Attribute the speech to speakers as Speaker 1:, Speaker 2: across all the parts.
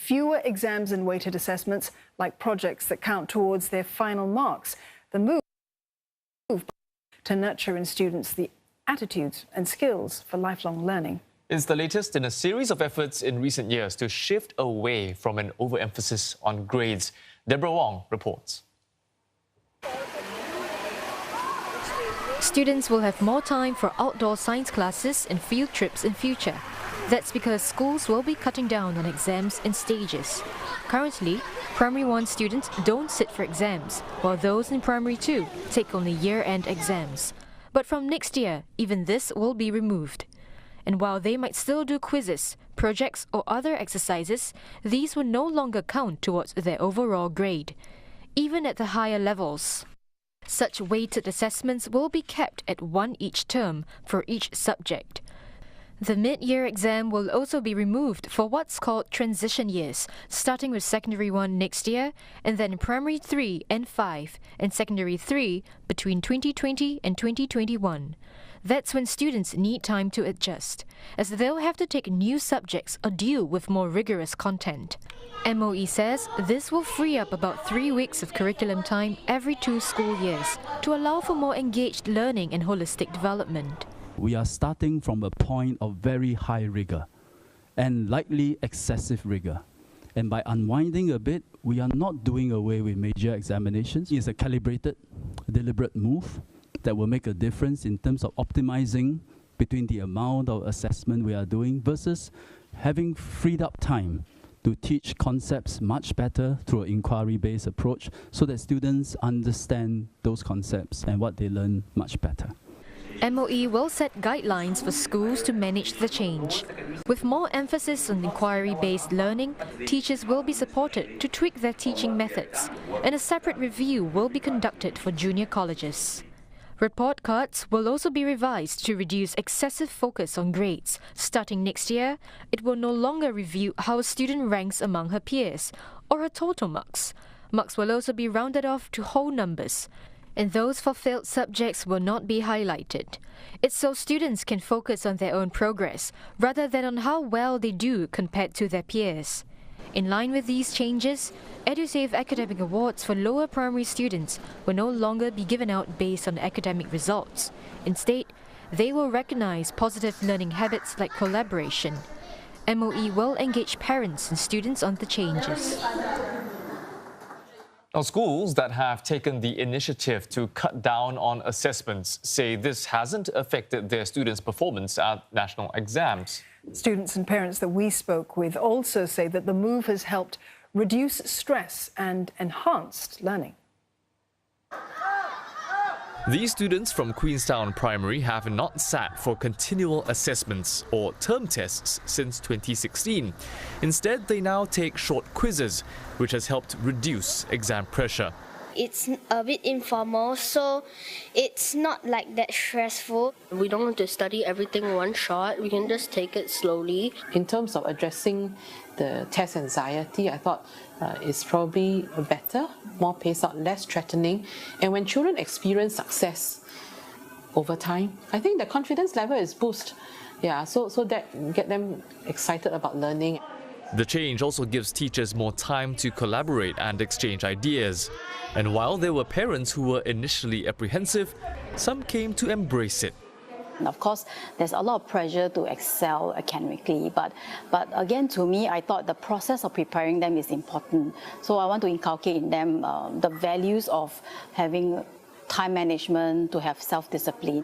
Speaker 1: fewer exams and weighted assessments like projects that count towards their final marks. The move to nurture in students the attitudes and skills for lifelong learning.
Speaker 2: It's the latest in a series of efforts in recent years to shift away from an overemphasis on grades. Deborah Wong reports.
Speaker 3: Students will have more time for outdoor science classes and field trips in future. That's because schools will be cutting down on exams in stages. Currently, Primary 1 students don't sit for exams, while those in Primary 2 take only year-end exams. But from next year, even this will be removed. And while they might still do quizzes, projects or other exercises, these will no longer count towards their overall grade, even at the higher levels. Such weighted assessments will be kept at one each term for each subject. The mid-year exam will also be removed for what's called transition years, starting with Secondary 1 next year, and then Primary 3 and 5, and Secondary 3 between 2020 and 2021. That's when students need time to adjust, as they'll have to take new subjects or deal with more rigorous content. MOE says this will free up about 3 weeks of curriculum time every 2 school years to allow for more engaged learning and holistic development.
Speaker 4: We are starting from a point of very high rigor and likely excessive rigor. And by unwinding a bit, we are not doing away with major examinations. It's a calibrated, deliberate move that will make a difference in terms of optimizing between the amount of assessment we are doing versus having freed up time to teach concepts much better through an inquiry-based approach so that students understand those concepts and what they learn much better.
Speaker 3: MOE will set guidelines for schools to manage the change. With more emphasis on inquiry-based learning, teachers will be supported to tweak their teaching methods, and a separate review will be conducted for junior colleges. Report cards will also be revised to reduce excessive focus on grades. Starting next year, it will no longer review how a student ranks among her peers or her total marks. Marks will also be rounded off to whole numbers, and those for failed subjects will not be highlighted. It's so students can focus on their own progress rather than on how well they do compared to their peers. In line with these changes, EduSave academic awards for lower primary students will no longer be given out based on academic results. Instead, they will recognize positive learning habits like collaboration. MOE will engage parents and students on the changes.
Speaker 2: Now, schools that have taken the initiative to cut down on assessments say this hasn't affected their students' performance at national exams.
Speaker 1: Students and parents that we spoke with also say that the move has helped reduce stress and enhanced learning.
Speaker 2: These students from Queenstown Primary have not sat for continual assessments or term tests since 2016. Instead, they now take short quizzes, which has helped reduce exam pressure.
Speaker 5: It's a bit informal, so it's not like that stressful.
Speaker 6: We don't want to study everything one shot. We can just take it slowly.
Speaker 7: In terms of addressing the test anxiety, I thought it's probably better, more paced out, less threatening. And when children experience success over time, I think the confidence level is boosted. Yeah, so that get them excited about learning.
Speaker 2: The change also gives teachers more time to collaborate and exchange ideas. And while there were parents who were initially apprehensive, some came to embrace it.
Speaker 8: Of course, there's a lot of pressure to excel academically, but again, to me, I thought the process of preparing them is important. So I want to inculcate in them the values of having time management, to have self-discipline.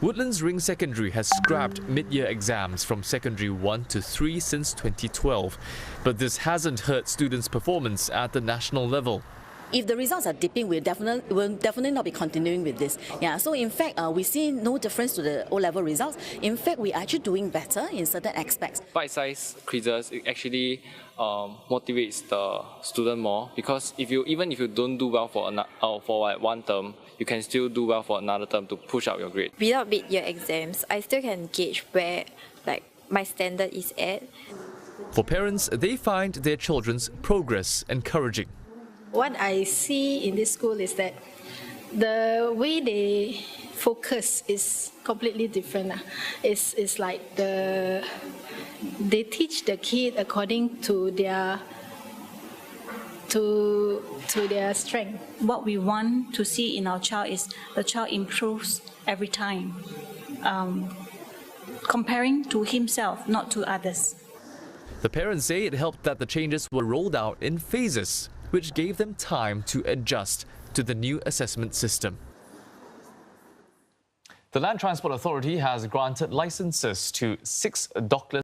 Speaker 2: Woodlands Ring Secondary has scrapped mid-year exams from Secondary 1 to 3 since 2012. But this hasn't hurt students' performance at the national level.
Speaker 9: If the results are dipping, we'll definitely not be continuing with this. Yeah, so in fact, we see no difference to the O-level results. In fact, we're actually doing better in certain aspects.
Speaker 10: Bite-sized quizzes, it actually motivates the student more, because even if you don't do well for one term, you can still do well for another term to push up your grade.
Speaker 5: Without mid-year exams, I still can gauge where my standard is at.
Speaker 2: For parents, they find their children's progress encouraging.
Speaker 11: What I see in this school is that The way they focus is completely different. It's like they teach the kid according to their strength.
Speaker 12: What we want to see in our child is the child improves every time, comparing to himself, not to others.
Speaker 2: The parents say it helped that the changes were rolled out in phases, which gave them time to adjust to the new assessment system. The Land Transport Authority has granted licenses to 6 dockless